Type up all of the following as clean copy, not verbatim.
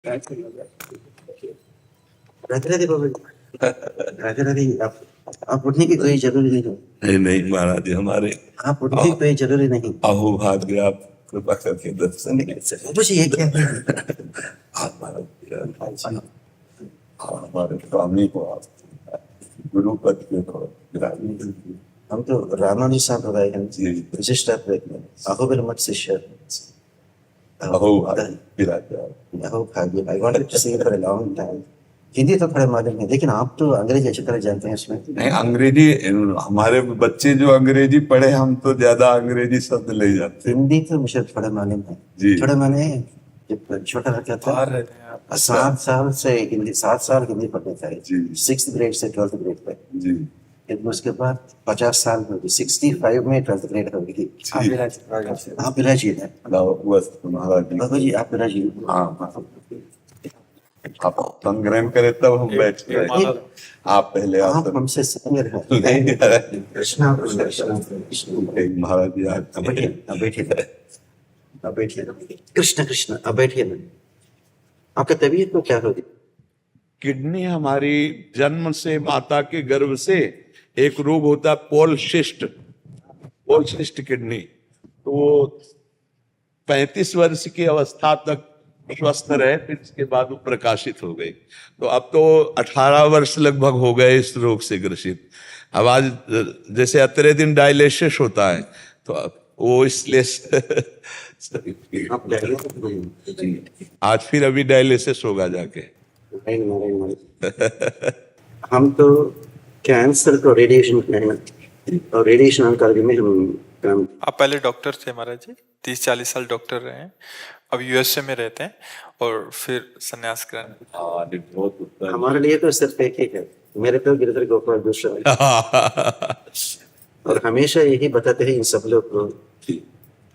राधे राधे बाबा जी। राधे राधे। आप उठने की कोई जरूरी नहीं। नहीं नहीं महाराज जी, हमारे आप उठने की कोई जरूरी नहीं। अहो भाग्य, आप कृपा करके दर्शन बाबा जी ये क्या है? आप महाराज हमारे स्वामी को आप गुरु पद पे ग्रामी। हम तो रामानुज संप्रदाय हैं जी। विशिष्ट अहोबिल मठ शिष्य। अहो भाग्य, अहो भाग्य। I wanted to say for a long time. Hindi तो थोड़ा मालूम है, लेकिन आप तो अंग्रेजी अच्छी तरह जानते हैं इसमें। नहीं अंग्रेजी, हमारे बच्चे जो अंग्रेजी पढ़े, हम तो ज्यादा अंग्रेजी शब्द ले जाते हैं। हिंदी तो मुझे थोड़ा मालूम है जी। थोड़ा माने जब छोटा लड़का था 7 साल से हिंदी 7 साल हिंदी पढ़ने था जी। 6th ग्रेड से 12th ग्रेड तक जी। उसके बाद 50 साल में 65 में 12th ग्रेड हो गई। आप विराजी है महाराज बाबा जी, आप विराजी। हाँ, आप संग्रहण करे तब हम बैठ के आप पहले आप हमसे सीनियर हैं। कृष्णा महाराज जी अब बैठिए कृष्ण कृष्ण अब बैठिए ना। आपका तबीयत को क्या होगी? किडनी हमारी जन्म से माता के गर्भ से एक रोग होता है पॉलिसिस्ट किडनी। तो वो 35 वर्ष की अवस्था तक स्वस्थ रहे, फिर इसके बाद वो प्रकाशित हो गई। तो अब तो 18 वर्ष लगभग हो गए इस रोग से ग्रसित। अब आज जैसे अतरे दिन डायलिसिस होता है, तो वो इसलिए आज फिर अभी डायलिसिस होगा जाके। हम तो कैंसर को रेडिएशन और रेडिएशन ऑन्कोलॉजी में हम काम। आप पहले डॉक्टर थे महाराज जी, 30-40 साल डॉक्टर रहे हैं, अब यूएसए में रहते हैं और फिर संन्यास ग्रहण। हमारे लिए तो सिर्फ एक ही है, मेरे तो गिरधर गोपाल दूसरा और हमेशा यही बताते हैं इन सब लोग को,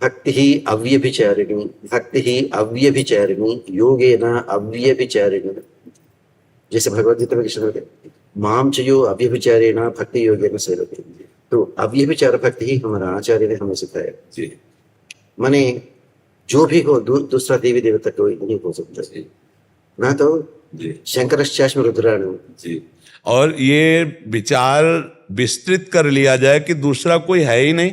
भक्ति ही अव्यभिचारिणी योगेन अव्यभिचारिणी। जैसे भगवद गीता में कृष्ण कहते माम चयो अव्यभिचारेण भक्ति योगेन सेवते। तो अव्यभिचार भक्ति ही हमारा आचार्य ने हमें सिखाया जी। माने जो भी हो दूसरा देवी देवता कोई नहीं हो सकता ना। तो शंकरश्चास्मि रुद्राणु जी। और ये विचार विस्तृत कर लिया जाए कि दूसरा कोई है ही नहीं।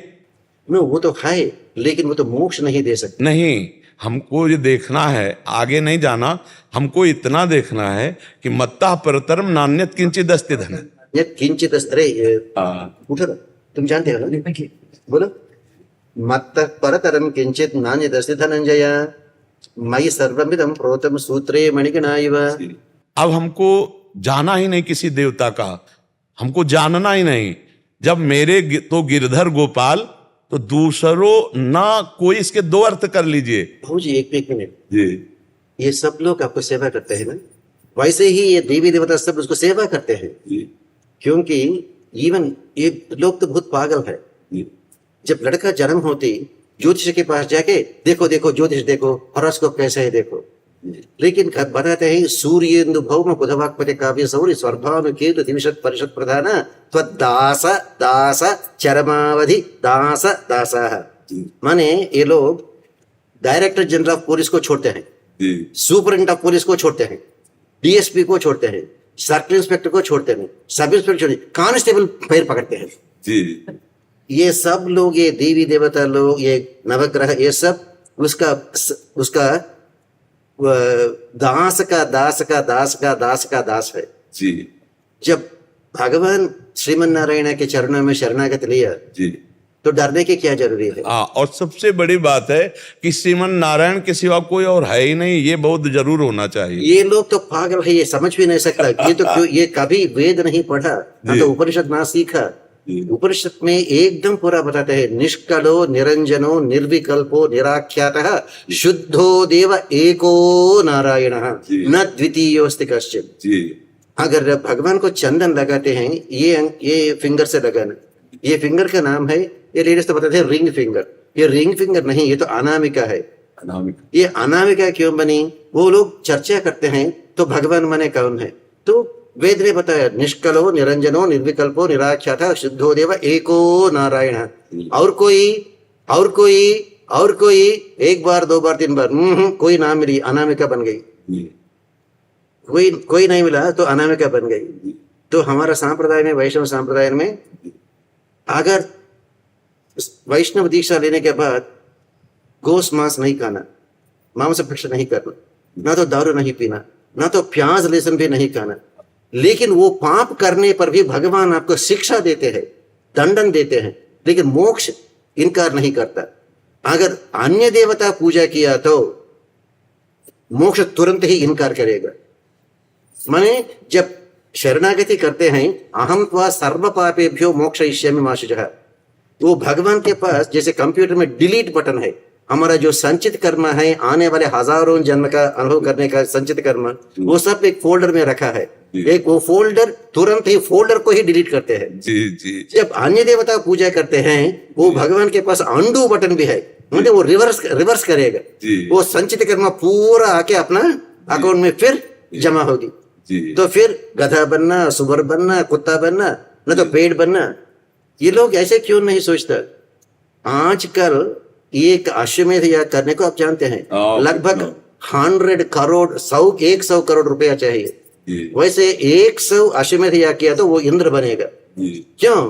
वो तो है, लेकिन वो तो मोक्ष नहीं दे सकते। नहीं, हमको ये देखना है, आगे नहीं जाना। हमको इतना देखना है कि मत्तः परतरम नान्यत् किंचित् अस्ति धन। ये किंचित् अस्ति उठो, तुम जानते हो ना, बोलो। मत्तः परतरम किंचित् नान्यत् अस्ति धनंजय मयि सर्वमिदं प्रोतम सूत्रे मणिगणा इव। अब हमको जाना ही नहीं किसी देवता का, हमको जानना ही नहीं। जब मेरे तो गिरधर गोपाल, तो दूसरों ना कोई। इसके 2 अर्थ कर लीजिए। जी एक मिनट जी। ये सब लोग आपको सेवा करते हैं ना, वैसे ही ये देवी देवता सब उसको सेवा करते हैं जी। क्योंकि इवन ये लोग तो बहुत पागल है जी। जब लड़का जन्म होती ज्योतिष के पास जाके देखो देखो ज्योतिष देखो, हॉरोस्कोप कैसा है देखो, लेकिन बताते हैं सूर्येन्दु भौम बुधवाक्पति काव्य सौर्य स्वर्भानु केतु दिविशत परिषद प्रधान त्वदास दास चरमावधि दास दासाः। माने ये लोग डायरेक्टर जनरल ऑफ पुलिस को छोड़ते हैं, सुपरिटेंडेंट ऑफ पुलिस को छोड़ते हैं, डीएसपी को छोड़ते हैं, सर्कल इंस्पेक्टर को छोड़ते हैं, सब इंस्पेक्टर कांस्टेबल पैर पकड़ते हैं जी। ये सब लोग, ये देवी देवता लोग, ये नवग्रह, ये सब उसका दास का दास का दास का दास का दास है जी। जब भगवान श्रीमन नारायण के चरणों में शरणागत लिया जी, तो डरने की क्या जरूरी है? और सबसे बड़ी बात है कि श्रीमन नारायण के सिवा कोई और है ही नहीं, ये बहुत जरूर होना चाहिए। ये लोग तो पागल है, ये समझ भी नहीं सकता। ये तो क्यों, ये कभी वेद नहीं पढ़ा ना, तो उपनिषद ना सीखा। उपनिषद में एकदम पूरा बताते हैं, निष्कलो निरंजनो निर्विकल्पो निराख्यातः शुद्धो देव एको नारायणः न द्वितीयोस्ति कश्चित्। अगर भगवान को चंदन लगाते हैं, ये फिंगर से लगाना, ये फिंगर का नाम है, ये लेडीज तो बताते हैं रिंग फिंगर। ये रिंग फिंगर नहीं, ये तो अनामिका है। ये अनामिका क्यों बनी? वो लोग चर्चा करते हैं तो भगवान माने कौन है? तो वेद ने बताया निष्कलो निरंजनो निर्विकल्पो निराख्यातः शुद्धो देव एको नारायण। और कोई 1 बार 2 बार 3 बार कोई नाम मिली, अनामिका बन गई। कोई नहीं मिला तो अनामिका बन गई। तो हमारा संप्रदाय में, वैष्णव संप्रदाय में, अगर वैष्णव दीक्षा लेने के बाद गोस मांस नहीं खाना, मांस भक्षण नहीं करना, ना तो दारू नहीं पीना, ना तो प्याज लहसुन भी नहीं खाना, लेकिन वो पाप करने पर भी भगवान आपको शिक्षा देते हैं, दंडन देते हैं, लेकिन मोक्ष इनकार नहीं करता। अगर अन्य देवता पूजा किया तो मोक्ष तुरंत ही इनकार करेगा। माने जब शरणागति करते हैं, अहम त्वा सर्व पापेभ्यो मोक्षयिष्यामि मा शुचः, वो भगवान के पास जैसे कंप्यूटर में डिलीट बटन है, हमारा जो संचित कर्म है, आने वाले हजारों जन्म का अनुभव करने का संचित कर्म, वो सब एक फोल्डर में रखा है। एक वो फोल्डर, तुरंत ही फोल्डर को ही डिलीट करते हैं। जी जी। जब अन्य देवता पूजा करते हैं, वो भगवान के पास अंडू बटन भी है, मतलब वो रिवर्स करेगा। वो संचित कर्म पूरा आके अपना अकाउंट में फिर जमा होगी। तो फिर गधा बनना, सुअर बनना, कुत्ता बनना, न तो पेड़ बनना। ये लोग ऐसे क्यों नहीं सोचता? आजकल एक अश्वमेध याग करने को आप जानते हैं, लगभग 100 करोड़ 100 करोड़ रुपया चाहिए। वैसे 100 अश्वमेध याग किया तो वो इंद्र बनेगा। क्यों?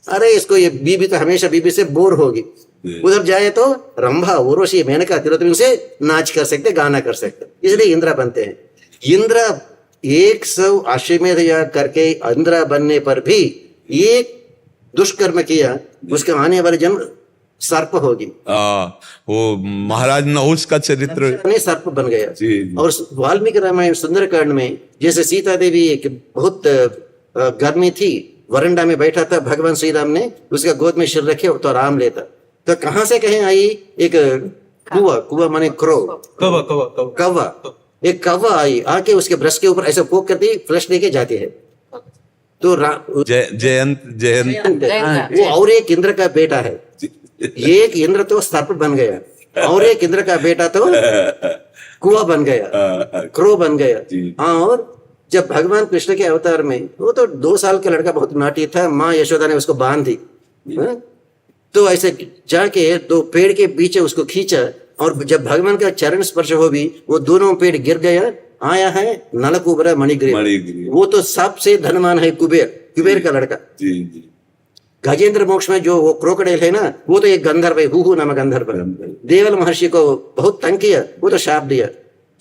अरे इसको ये बीबी तो हमेशा बीबी से बोर होगी, उधर जाए तो रंभा, उर्वशी, मेनका, तिलोत्तमा से नाच कर सकते, गाना कर सकते, इसलिए इंद्र बनते हैं। इंद्र 100 अश्वमेध याग करके इंद्र बनने पर भी एक दुष्कर्म किया, उसके आने वाले जन्म सर्प होगी। वो महाराज नहुष का चरित्र सर्प बन गया। और वाल्मीकि रामायण सुंदरकांड में जैसे सीता देवी एक बहुत गर्मी थी, वरंडा में बैठा था, भगवान श्री राम ने उसका गोद में सिर रखे तो आराम लेता, तो कहां से कहीं आई एक कुआ माने क्रो, कौवा, एक कौवा आई, आके उसके ब्रश के ऊपर ऐसे पोक करती, फ्लश लेके जाती है। तो जयंत वो और एक इंद्र का बेटा है। एक इंद्र तो सर्प बन गया और एक इंद्र का बेटा तो कुआ बन गया, क्रो बन गया। और जब भगवान कृष्ण के अवतार में, वो तो 2 साल का लड़का बहुत नाटी था, माँ यशोदा ने उसको बांध दी, तो ऐसे जाके 2 पेड़ के पीछे उसको खींचा, और जब भगवान का चरण स्पर्श हो भी वो दोनों पेड़ गिर गया। आया है नलकुबरा मणिग्रीव, वो तो सबसे धनवान है, कुबेर का लड़का। गजेंद्र मोक्ष में जो वो क्रोकोडाइल है ना, वो तो एक गंधर्व है, हुहु नामक गंधर्व। देवल महर्षि को बहुत तंग किया, वो तो शाप दिया,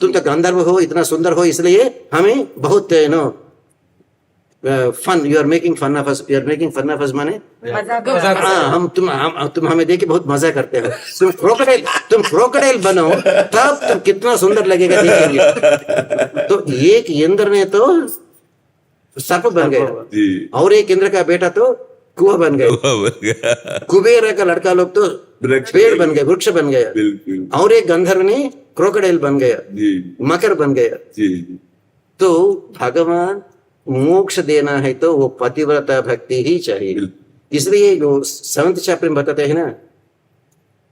तुम तो गंधर्व हो, इतना सुंदर हो, इसलिए हमें बहुत fun, you are making fun of us, you are making fun of us माने हम तुम हमें देख के बहुत मजा करते हो। तुम क्रोकोडाइल बनो, तब तुम कितना सुंदर लगेगा, देखेंगे। तो एक इंद्र ने तो सर्प बन गया और एक इंद्र का बेटा तो कुआ बन गया। कुबेर का लड़का लोग तो पेड़ बन गए, वृक्ष बन गया, और एक गंधर्व ने क्रोकोडाइल बन गया, मकर बन गया। तो भगवान मोक्ष देना है तो वो पतिव्रता भक्ति ही चाहिए। इसलिए जो 7th चैप्टर में बताते हैं ना,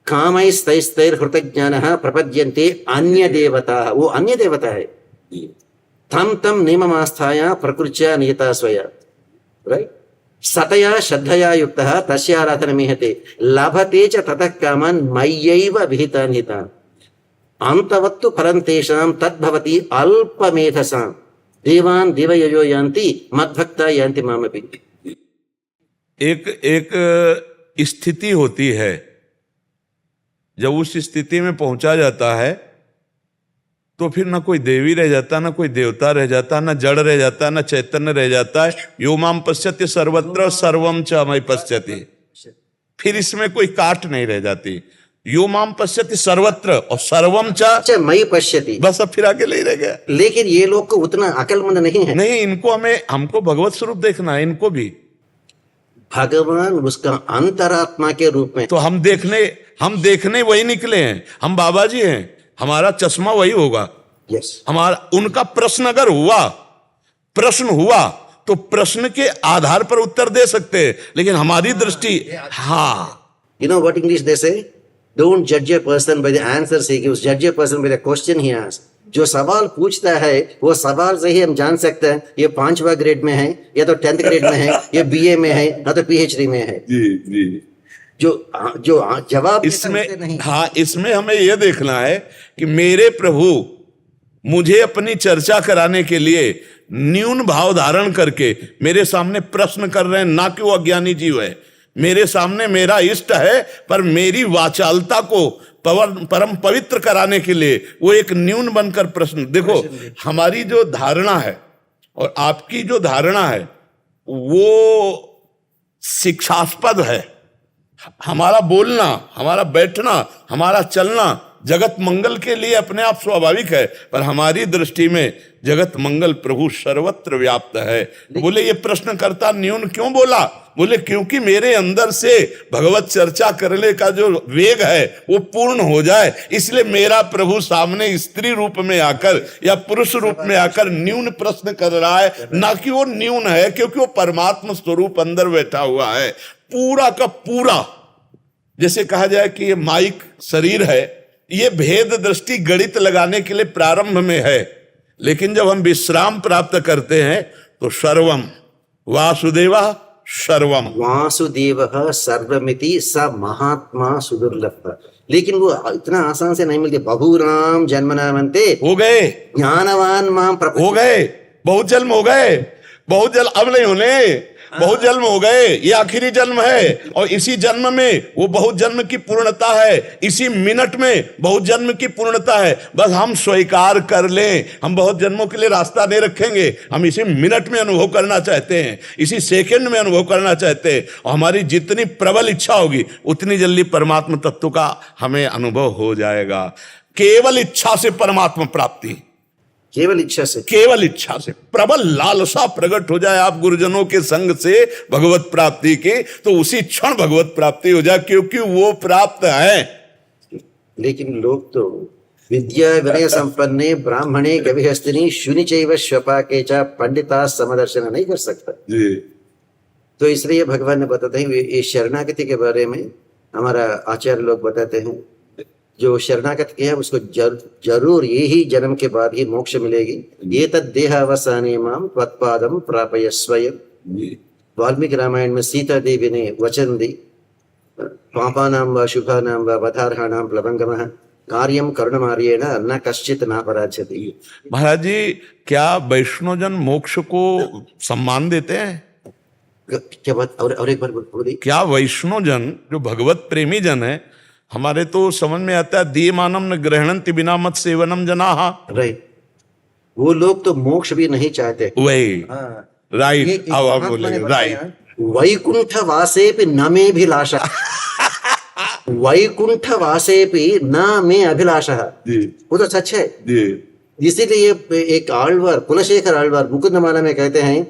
कामैस्तैस्तैर्हृतज्ञानः प्रपद्यन्ते अन्य देवता, वो अन्य देवता है। तम तम नियममास्थाया प्रकृत्या नियता स्वया, राइट, सतया श्रद्धया युक्तः तस्य आराधनमीहते लभते च ततः कामान् मय्यैव विहितान् हितान् अन्तवत्तु फलं तेषां तद्भवति अल्पमेधसाम् देवान् देवयजो यान्ति मद्भक्ता यान्ति मामपि। एक स्थिति होती है, जब उस स्थिति में पहुंचा जाता है तो फिर ना कोई देवी रह जाता, ना कोई देवता रह जाता, ना जड़ रह जाता, ना चैतन्य रह जाता है। यो माम पश्यति सर्वत्र सर्वम च मयि पश्यति, फिर इसमें कोई काट नहीं रह जाती। यो माम पश्यति सर्वत्र और सर्वम च मयि पश्यति, बस अब फिर आगे नहीं रह गया। लेकिन ये लोग को उतना अकलमंद नहीं है। नहीं, इनको हमको भगवत स्वरूप देखना है, इनको भी भगवान उसका अंतरात्मा के रूप में। तो हम देखने वही निकले हैं, हम बाबा जी हैं, हमारा चश्मा वही होगा। हमारा उनका प्रश्न अगर प्रश्न हुआ तो प्रश्न के आधार पर उत्तर दे सकते हैं, लेकिन हमारी दृष्टि You know what English they say? Don't judge a person by the answers he gives, judge a person by the question he asks. जो सवाल पूछता है वो सवाल से ही हम जान सकते हैं ये 5वां ग्रेड में है या तो 10th ग्रेड में है, ये BA में है या तो PhD में है। जो जवाब इसमें इसमें हमें यह देखना है कि मेरे प्रभु मुझे अपनी चर्चा कराने के लिए न्यून भाव धारण करके मेरे सामने प्रश्न कर रहे हैं, ना कि वो अज्ञानी जीव है, मेरे सामने मेरा इष्ट है, पर मेरी वाचालता को परम पवित्र कराने के लिए वो एक न्यून बनकर प्रश्न। देखो, हमारी जो धारणा है और आपकी जो धारणा है वो शिक्षास्पद है। हमारा बोलना, हमारा बैठना, हमारा चलना जगत मंगल के लिए अपने आप स्वाभाविक है, पर हमारी दृष्टि में जगत मंगल प्रभु सर्वत्र व्याप्त है। बोले ये प्रश्नकर्ता न्यून क्यों बोला? बोले क्योंकि मेरे अंदर से भगवत चर्चा करने का जो वेग है वो पूर्ण हो जाए, इसलिए मेरा प्रभु सामने स्त्री रूप में आकर या पुरुष रूप में आकर न्यून प्रश्न कर रहा है, ना कि वो न्यून है, क्योंकि वो परमात्मा स्वरूप अंदर बैठा हुआ है पूरा का पूरा। जैसे कहा जाए कि ये माइक शरीर है, ये भेद दृष्टि गणित लगाने के लिए प्रारंभ में है, लेकिन जब हम विश्राम प्राप्त करते हैं तो सर्वम वासुदेवा सर्वम, वासुदेवः सर्वमिति स महात्मा सुदुर्लभ। लेकिन वो इतना आसान से नहीं मिलते। बहुराम जन्मनामन्ते हो गए, ज्ञानवान माम हो गए, बहुत जन्म हो गए, बहुत जन्म अब नहीं होने, बहुत जन्म हो गए, ये आखिरी जन्म है, और इसी जन्म में वो बहुत जन्म की पूर्णता है, इसी मिनट में बहुत जन्म की पूर्णता है। बस हम स्वीकार कर लें, हम बहुत जन्मों के लिए रास्ता नहीं रखेंगे, हम इसी मिनट में अनुभव करना चाहते हैं, इसी सेकंड में अनुभव करना चाहते हैं, और हमारी जितनी प्रबल इच्छा होगी उतनी जल्दी परमात्मा तत्व का हमें अनुभव हो जाएगा। केवल इच्छा से परमात्मा प्राप्ति, केवल इच्छा से, केवल इच्छा से प्रबल लालसा प्रकट हो जाए आप गुरुजनों के संग से भगवत प्राप्ति की, तो उसी क्षण भगवत प्राप्ति हो जाए, क्योंकि वो प्राप्त है। लेकिन लोग तो विद्या विनय संपन्ने ब्राह्मणे गविहस्तिनी शुनि चैव श्वपाके च पंडिता समदर्शन नहीं कर सकता जी। तो इसलिए भगवान ने बताते हैं ये शरणागति के बारे में। हमारा आचार्य लोग बताते हैं जो शरणागत किया उसको जरूर यही जन्म के बाद ही मोक्ष मिलेगी। ये तद्देहावसाने माम त्वत्पादम प्रापय स्वयं। वाल्मीकि रामायण में सीता देवी ने वचन दी, पापानां व शुभानां व वधार्हाणां प्लवंगमः कार्यम करुणमार्येण न कश्चित नापराध्यति। महाराज जी, क्या वैष्णवजन मोक्ष को सम्मान देते हैं? क्या बात? और एक बार बोलिए। क्या वैष्णवजन जो भगवत प्रेमी जन है, हमारे तो समझ में आता है दीयमानम न ग्रहणन्ति बिना मत सेवनम जनाहा, राइट, वो लोग तो मोक्ष भी नहीं चाहते। वही राइट, एक अब आप महात्मा ने बोलेंगे बताया, राइट। वैकुंठ वासेपि न मे अभिलाषः वैकुंठ वासेपि न मे अभिलाषः। वो तो सच है। इसीलिए एक आಳ್वार, कुलशेखर आಳ್वार मुकुंदमाला में कहते हैं,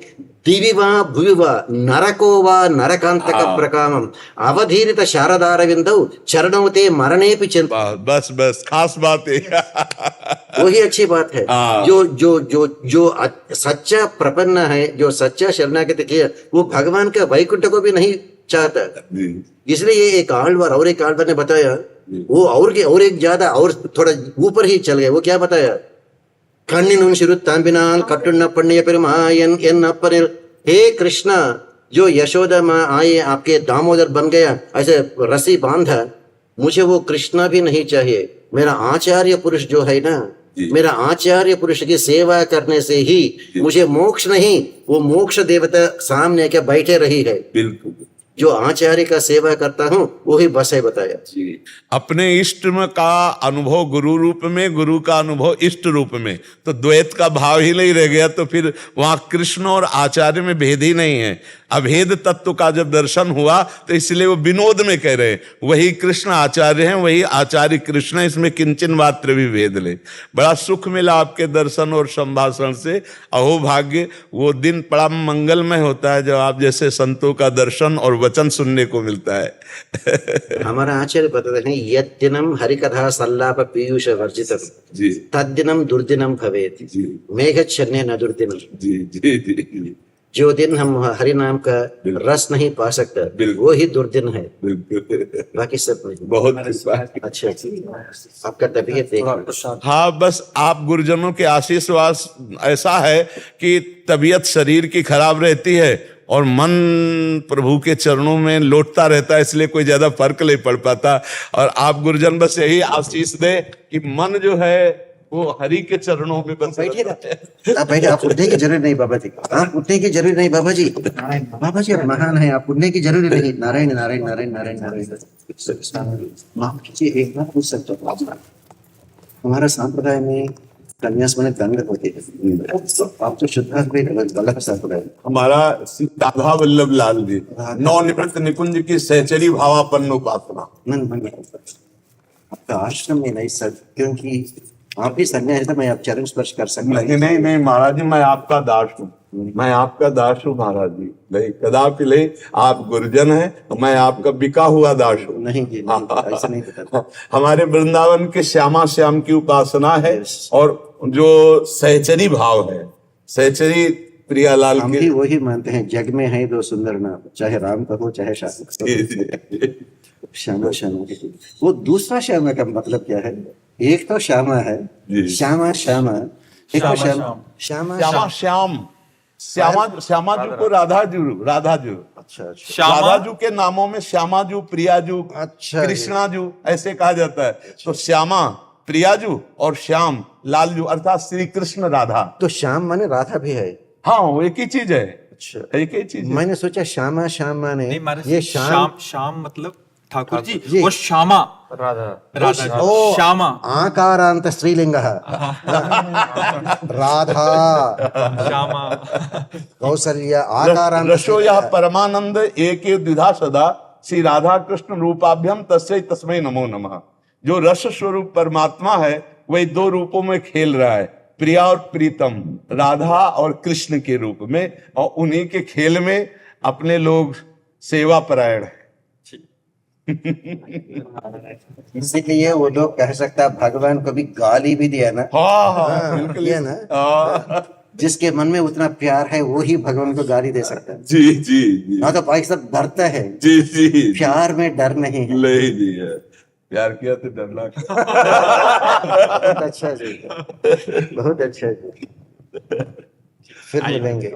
दिवि वा भुवि वा नरको वा नरकांतक प्रकामम अवधीरित शारदारविंदौ चरणौ ते मरणेपि चिंत। बस बस खास बात है। वही अच्छी बात है। जो जो जो जो सच्चा प्रपन्न है, जो सच्चा शरणागति किया, वो भगवान का वैकुंठ को भी नहीं चाहता। इसलिए एक आಳ್वार और एक आಳ್वार ने बताया, वो और एक ज्यादा और थोड़ा ऊपर ही चल गए। वो क्या बताया? कण्णिनुन शिरुत्तांबिनाल कट्टुन्न पण्य पेरुमायन एन अप्पनिल। हे कृष्णा, जो यशोदा माँ आए आपके दामोदर बन गया, ऐसे रस्सी बांधा, मुझे वो कृष्णा भी नहीं चाहिए। मेरा आचार्य पुरुष जो है ना, मेरा आचार्य पुरुष की सेवा करने से ही मुझे मोक्ष नहीं, वो मोक्ष देवता सामने के बैठे रही है। बिल्कुल, जो आचार्य का सेवा करता हूँ वही बस है। बताया अपने इष्ट का अनुभव गुरु रूप में, गुरु का अनुभव इष्ट रूप में, तो द्वैत का भाव ही नहीं रह गया, तो फिर वहां कृष्ण और आचार्य में भेद ही नहीं है। अभेद तत्व का जब दर्शन हुआ तो इसलिए वो विनोद में कह रहे हैं वही कृष्ण आचार्य हैं, वही आचार्य कृष्ण है, इसमें किंचन मात्र भी भेद ले। बड़ा सुख मिला आपके दर्शन और संभाषण से। अहो भाग्य, वो दिन बड़ा मंगलमय होता है जब आप जैसे संतों का दर्शन और वचन सुनने को मिलता है। हमारा आचार्य बताते हैं, यद दिनम हरिकथा सल्लाप पीयूष वर्जितम तद्दिनम दुर्दिनम भवेत् मेघच्छन्ने न दुर्दिनम। जो दिन हम हरि नाम का रस नहीं पा सकता वो ही दुर्दिन है, बाकी सब नहीं। बहुत अच्छा, आपका तबीयत देख। हाँ, बस आप गुरुजनों के आशीर्वाद ऐसा है कि तबीयत शरीर की खराब रहती है और मन प्रभु के चरणों में लौटता रहता है, इसलिए कोई ज्यादा फर्क नहीं पड़ पाता। और आप गुरुजन बस यही आशीष दे कि मन जो है वो हरि के चरणों में बस बैठिए ना, आप बैठे, आप उठने की जरूरत नहीं बाबा जी, आप उठने की जरूरत नहीं बाबा जी, बाबा जी आप महान है, आप उठने की जरूरत नहीं। नारायण नारायण नारायण नारायण नारायण। माफ कीजिए, एक बात पूछ सकता हूँ आप? हमारा संप्रदाय में संन्यास माने दंड होती है, आप तो शुद्धात्मा गलत संप्रदाय। हमारा श्री राधा वल्लभ लाल जी नवनिवृत्त निकुंज की सहचरी भावापन्न उपासना। आपका आश्रम में नहीं सर, क्योंकि आप भी संन्यास है, मैं आप चरण स्पर्श कर सकता नहीं नहीं नहीं महाराज जी, मैं आपका दास हूँ, मैं आपका दास हूँ महाराज जी। नहीं कदापि नहीं, आप गुरुजन हैं, मैं आपका बिका हुआ दास हूँ। नहीं जी, नहीं, ऐसा नहीं पता। हमारे वृंदावन के श्यामा श्याम की उपासना है, और जो सहचरी भाव है, सहचरी प्रियालाल हम के। भी वही मानते हैं, जग में है दो सुंदर नाम, चाहे राम कहो चाहे श्याम कहो। श्यामा श्यामा, वो दूसरा श्यामा का मतलब क्या है? एक तो श्यामा है, जी। श्यामा श्यामा, एक तो श्यामा श्यामा श्यामा श्याम, श्यामा श्यामा जी को राधाजू, राधाजू। अच्छा अच्छा श्यामा राधाजू के नामों में श्यामाजू, प्रियाजू, अच्छा, कृष्णाजू ऐसे कहा जाता है। तो श्यामा, प्रियाजू और श्याम लालजू, अर्थात श्री कृष्ण राधा। तो श्याम माने राधा भी है? हाँ वो एक ही चीज है, अच्छा, एक ही चीज है। मैंने सोचा श्यामा श्याम माने नहीं मारे, ये श्याम श्याम मतलब ठाकुर जी, जी। वो श्यामा राधा राधा जी, ओ, श्यामा आकारांत स्त्रीलिंग राधा श्यामा कौसल्या आकारांत रसो यह परमानंद एक द्विधा सदा श्री राधा कृष्ण रूपाभ्यम तस्मै तस्मै नमो नमः। जो रस स्वरूप परमात्मा है वही दो रूपों में खेल रहा है, प्रिया और प्रीतम, राधा और कृष्ण के रूप में, और उन्हीं के खेल में अपने लोग सेवा परायण है। इसीलिए वो लोग कह सकता है भगवान को भी गाली भी दिया ना। हाँ हाँ हाँ, बिल्कुल ये ना, हाँ, जिसके मन में उतना प्यार है वो ही भगवान को गाली दे सकता है। जी जी जी ना तो भाई सब डरता है, जी जी, प्यार में डर नहीं है। नहीं जी है, प्यार किया तो डरना क्या? बहुत अच्छा जी, बहुत अच्छा जी। फिर मिलेंगे।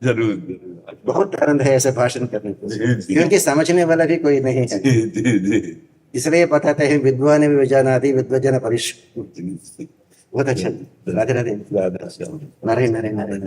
जरूर जरूर, बहुत आनंद है ऐसे भाषण करने को, जी, जी। क्योंकि समझने वाला भी कोई नहीं है। जी जी जी इसलिए बताते हैं विद्वान विजानादि विद्वजन परिश। बहुत अच्छा, राधे राधे, राधा श्याम। नारायण नारायण नारायण।